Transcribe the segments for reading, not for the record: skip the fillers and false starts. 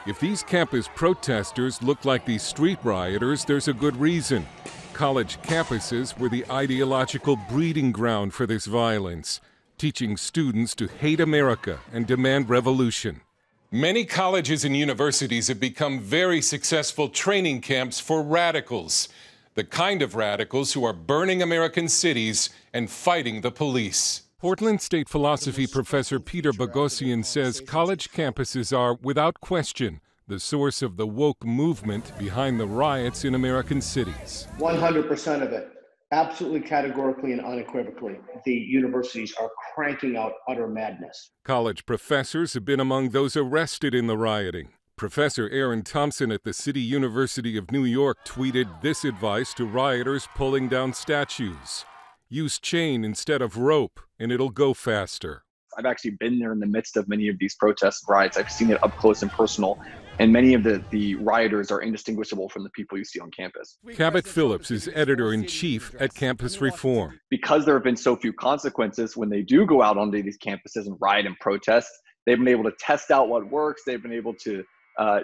If these campus protesters look like these street rioters, there's a good reason. College campuses were the ideological breeding ground for this violence, teaching students to hate America and demand revolution. Many colleges and universities have become very successful training camps for radicals, the kind of radicals who are burning American cities and fighting the police. Portland State philosophy professor Peter Boghossian says college campuses are, without question, the source of the woke movement behind the riots in American cities. 100% of it. Absolutely, categorically, and unequivocally. The universities are cranking out utter madness. College professors have been among those arrested in the rioting. Professor Aaron Thompson at the City University of New York tweeted this advice to rioters pulling down statues. Use chain instead of rope, and it'll go faster. I've actually been there in the midst of many of these protests and riots. I've seen it up close and personal, and many of the rioters are indistinguishable from the people you see on campus. Cabot Phillips is editor-in-chief at Campus Reform. Because there have been so few consequences when they do go out onto these campuses and riot and protest, they've been able to test out what works. They've been able to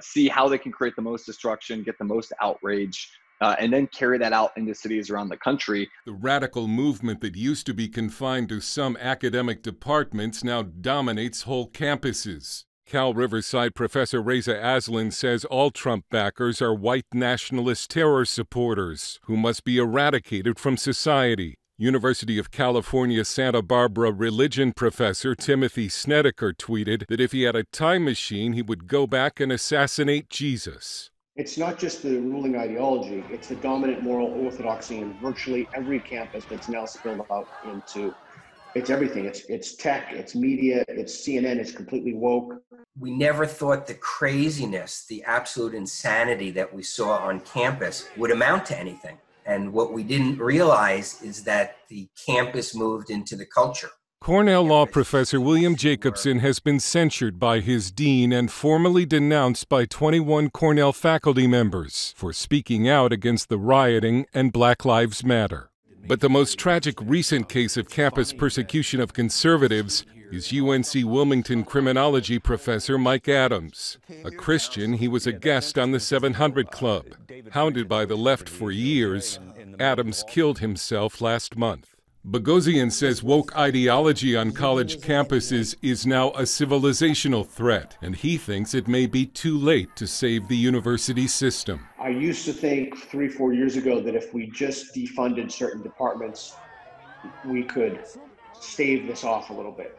see how they can create the most destruction, get the most outrage, and then carry that out into cities around the country. The radical movement that used to be confined to some academic departments now dominates whole campuses. Cal Riverside professor Reza Aslan says all Trump backers are white nationalist terror supporters who must be eradicated from society. University of California, Santa Barbara religion professor Timothy Snedeker tweeted that if he had a time machine, he would go back and assassinate Jesus. It's not just the ruling ideology, it's the dominant moral orthodoxy in virtually every campus that's now spilled out into, it's everything. It's tech, it's media, it's CNN, it's completely woke. We never thought the craziness, the absolute insanity that we saw on campus would amount to anything. And what we didn't realize is that the campus moved into the culture. Cornell law professor William Jacobson has been censured by his dean and formally denounced by 21 Cornell faculty members for speaking out against the rioting and Black Lives Matter. But the most tragic recent case of campus persecution of conservatives is UNC Wilmington criminology professor Mike Adams. A Christian, he was a guest on the 700 Club. Hounded by the left for years, Adams killed himself last month. Boghossian says woke ideology on college campuses is now a civilizational threat, and he thinks it may be too late to save the university system. I used to think 3-4 years ago that if we just defunded certain departments, we could stave this off a little bit.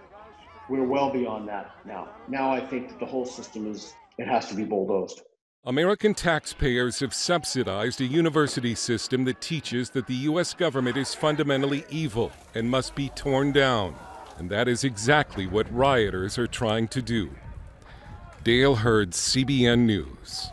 We're well beyond that now. Now I think that the whole system it has to be bulldozed. American taxpayers have subsidized a university system that teaches that the U.S. government is fundamentally evil and must be torn down. And that is exactly what rioters are trying to do. Dale Hurd, CBN News.